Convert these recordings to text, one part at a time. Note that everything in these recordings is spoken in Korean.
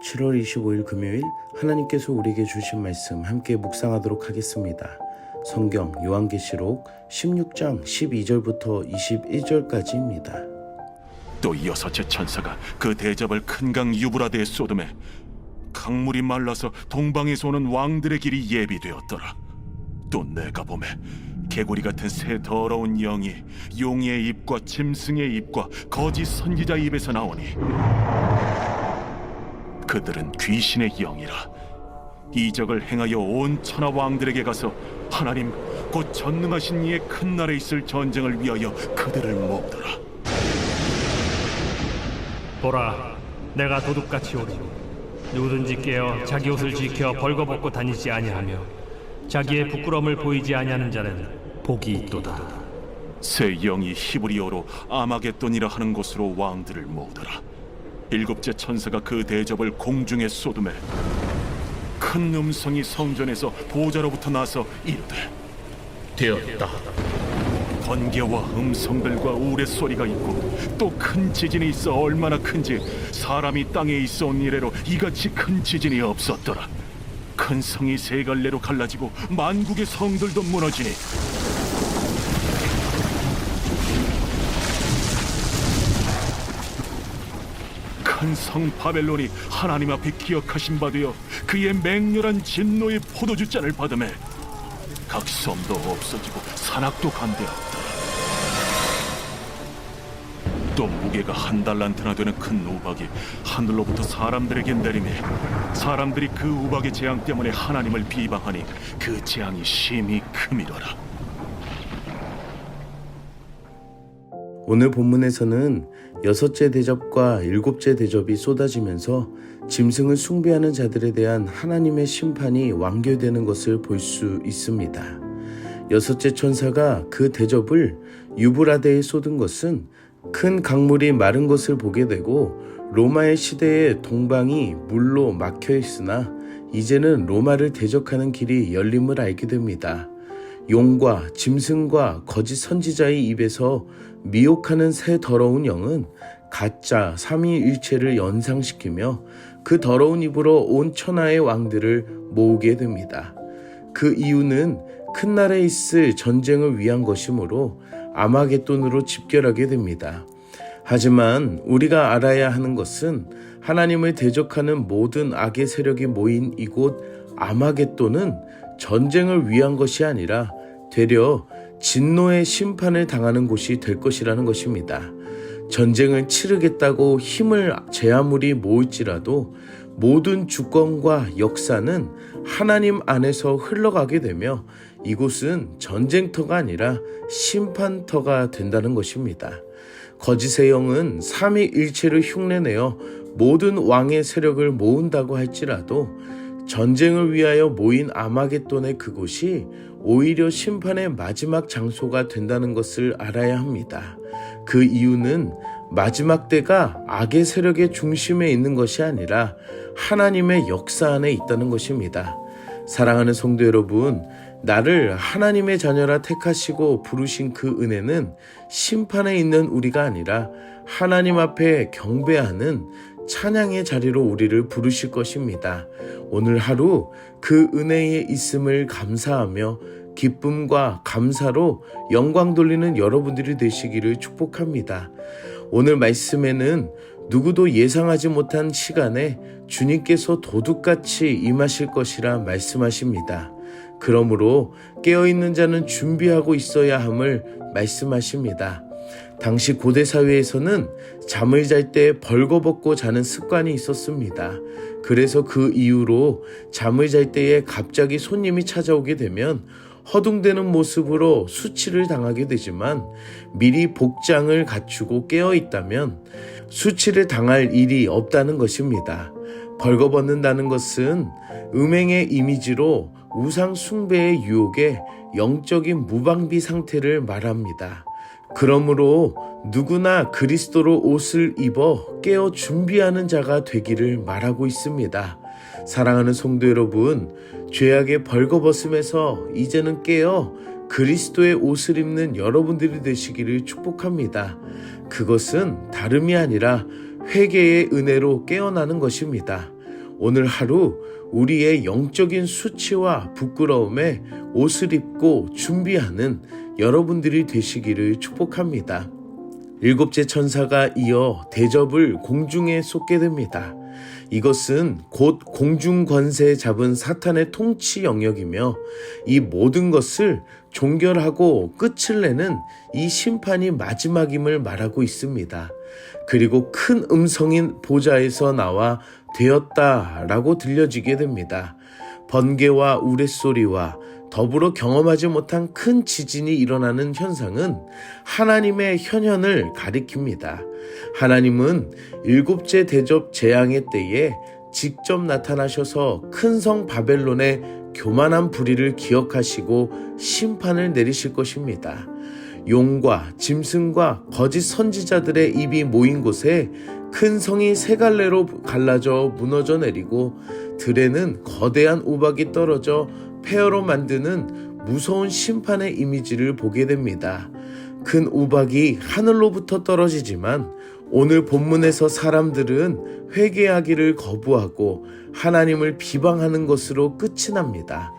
7월 25일 금요일 하나님께서 우리에게 주신 말씀 함께 묵상하도록 하겠습니다. 성경 요한계시록 16장 12절부터 21절까지입니다. 또 여섯째 천사가 그 대접을 큰 강 유브라데에 쏟음에 강물이 말라서 동방에서 오는 왕들의 길이 예비되었더라. 또 내가 보매 개구리 같은 새 더러운 영이 용의 입과 짐승의 입과 거짓 선지자의 입에서 나오니 그들은 귀신의 영이라. 이적을 행하여 온 천하 왕들에게 가서 하나님 곧 전능하신 이의 큰 날에 있을 전쟁을 위하여 그들을 모으더라. 보라, 내가 도둑같이 오리니 누구든지 깨어 자기 옷을 지켜 벌거벗고 다니지 아니하며 자기의 부끄러움을 보이지 아니하는 자는 복이 있도다. 새 영이 히브리어로 아마겟돈이라 하는 곳으로 왕들을 모으더라. 일곱째 천사가 그 대접을 공중에 쏟음에 큰 음성이 성전에서 보좌로부터 나서 이르되 되었다. 번개와 음성들과 우레 소리가 있고 또 큰 지진이 있어 얼마나 큰지 사람이 땅에 있어 온 이래로 이같이 큰 지진이 없었더라. 큰 성이 세 갈래로 갈라지고 만국의 성들도 무너지니 큰 성 바벨론이 하나님 앞에 기억하신 바 되어 그의 맹렬한 진노의 포도주 잔을 받으매 각 섬도 없어지고 산악도 간대하였다. 또 무게가 한 달란트나 되는 큰 우박이 하늘로부터 사람들에게 내리매 사람들이 그 우박의 재앙 때문에 하나님을 비방하니 그 재앙이 심히 크미더라. 오늘 본문에서는 여섯째 대접과 일곱째 대접이 쏟아지면서 짐승을 숭배하는 자들에 대한 하나님의 심판이 완결되는 것을 볼 수 있습니다. 여섯째 천사가 그 대접을 유브라데에 쏟은 것은 큰 강물이 마른 것을 보게 되고 로마의 시대에 동방이 물로 막혀 있으나 이제는 로마를 대적하는 길이 열림을 알게 됩니다. 용과 짐승과 거짓 선지자의 입에서 미혹하는 새 더러운 영은 가짜 삼위일체를 연상시키며 그 더러운 입으로 온 천하의 왕들을 모으게 됩니다. 그 이유는 큰 날에 있을 전쟁을 위한 것이므로 아마겟돈으로 집결하게 됩니다. 하지만 우리가 알아야 하는 것은 하나님을 대적하는 모든 악의 세력이 모인 이곳 아마겟돈은 전쟁을 위한 것이 아니라 되려 진노의 심판을 당하는 곳이 될 것이라는 것입니다. 전쟁을 치르겠다고 힘을 제 아무리 모을지라도 모든 주권과 역사는 하나님 안에서 흘러가게 되며 이곳은 전쟁터가 아니라 심판터가 된다는 것입니다. 거짓의 영은 삼위일체를 흉내내어 모든 왕의 세력을 모은다고 할지라도 전쟁을 위하여 모인 아마겟돈의 그곳이 오히려 심판의 마지막 장소가 된다는 것을 알아야 합니다. 그 이유는 마지막 때가 악의 세력의 중심에 있는 것이 아니라 하나님의 역사 안에 있다는 것입니다. 사랑하는 성도 여러분, 나를 하나님의 자녀라 택하시고 부르신 그 은혜는 심판에 있는 우리가 아니라 하나님 앞에 경배하는 찬양의 자리로 우리를 부르실 것입니다. 오늘 하루 그 은혜에 있음을 감사하며 기쁨과 감사로 영광 돌리는 여러분들이 되시기를 축복합니다. 오늘 말씀에는 누구도 예상하지 못한 시간에 주님께서 도둑같이 임하실 것이라 말씀하십니다. 그러므로 깨어있는 자는 준비하고 있어야 함을 말씀하십니다. 당시 고대 사회에서는 잠을 잘 때 벌거벗고 자는 습관이 있었습니다. 그래서 그 이후로 잠을 잘 때에 갑자기 손님이 찾아오게 되면 허둥대는 모습으로 수치를 당하게 되지만 미리 복장을 갖추고 깨어있다면 수치를 당할 일이 없다는 것입니다. 벌거벗는다는 것은 음행의 이미지로 우상 숭배의 유혹에 영적인 무방비 상태를 말합니다. 그러므로 누구나 그리스도로 옷을 입어 깨어 준비하는 자가 되기를 말하고 있습니다. 사랑하는 성도 여러분, 죄악의 벌거벗음에서 이제는 깨어 그리스도의 옷을 입는 여러분들이 되시기를 축복합니다. 그것은 다름이 아니라 회개의 은혜로 깨어나는 것입니다. 오늘 하루 우리의 영적인 수치와 부끄러움에 옷을 입고 준비하는 여러분들이 되시기를 축복합니다. 일곱째 천사가 이어 대접을 공중에 쏟게 됩니다. 이것은 곧 공중 권세 잡은 사탄의 통치 영역이며 이 모든 것을 종결하고 끝을 내는 이 심판이 마지막임을 말하고 있습니다. 그리고 큰 음성인 보좌에서 나와 되었다라고 들려지게 됩니다. 번개와 우레소리와 더불어 경험하지 못한 큰 지진이 일어나는 현상은 하나님의 현현을 가리킵니다. 하나님은 일곱째 대접 재앙의 때에 직접 나타나셔서 큰 성 바벨론의 교만한 불의를 기억하시고 심판을 내리실 것입니다. 용과 짐승과 거짓 선지자들의 입이 모인 곳에 큰 성이 세 갈래로 갈라져 무너져 내리고 들에는 거대한 우박이 떨어져 폐허로 만드는 무서운 심판의 이미지를 보게 됩니다. 큰 우박이 하늘로부터 떨어지지만 오늘 본문에서 사람들은 회개하기를 거부하고 하나님을 비방하는 것으로 끝이 납니다.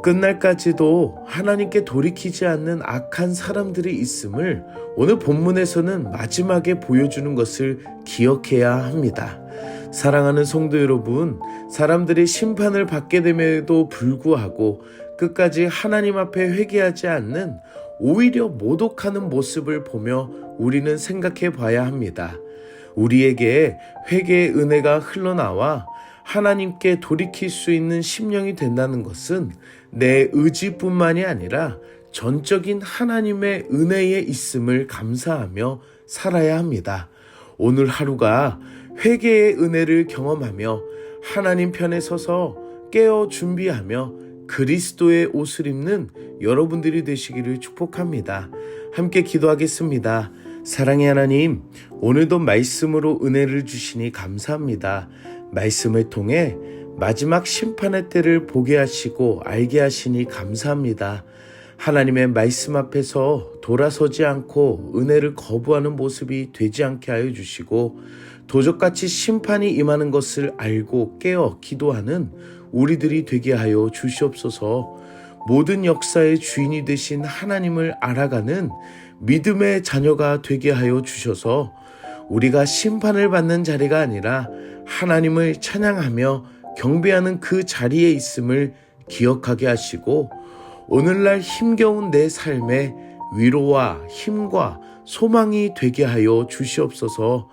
끝날까지도 하나님께 돌이키지 않는 악한 사람들이 있음을 오늘 본문에서는 마지막에 보여주는 것을 기억해야 합니다. 사랑하는 성도 여러분, 사람들이 심판을 받게 됨에도 불구하고 끝까지 하나님 앞에 회개하지 않는 오히려 모독하는 모습을 보며 우리는 생각해 봐야 합니다. 우리에게 회개의 은혜가 흘러나와 하나님께 돌이킬 수 있는 심령이 된다는 것은 내 의지뿐만이 아니라 전적인 하나님의 은혜에 있음을 감사하며 살아야 합니다. 오늘 하루가 회개의 은혜를 경험하며 하나님 편에 서서 깨어 준비하며 그리스도의 옷을 입는 여러분들이 되시기를 축복합니다. 함께 기도하겠습니다. 사랑의 하나님, 오늘도 말씀으로 은혜를 주시니 감사합니다. 말씀을 통해 마지막 심판의 때를 보게 하시고 알게 하시니 감사합니다. 하나님의 말씀 앞에서 돌아서지 않고 은혜를 거부하는 모습이 되지 않게 하여 주시고 도적같이 심판이 임하는 것을 알고 깨어 기도하는 우리들이 되게 하여 주시옵소서. 모든 역사의 주인이 되신 하나님을 알아가는 믿음의 자녀가 되게 하여 주셔서 우리가 심판을 받는 자리가 아니라 하나님을 찬양하며 경배하는 그 자리에 있음을 기억하게 하시고 오늘날 힘겨운 내 삶에 위로와 힘과 소망이 되게 하여 주시옵소서.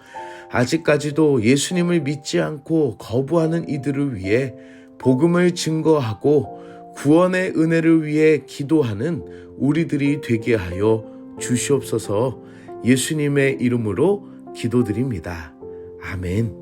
아직까지도 예수님을 믿지 않고 거부하는 이들을 위해 복음을 증거하고 구원의 은혜를 위해 기도하는 우리들이 되게 하여 주시옵소서. 예수님의 이름으로 기도드립니다. 아멘.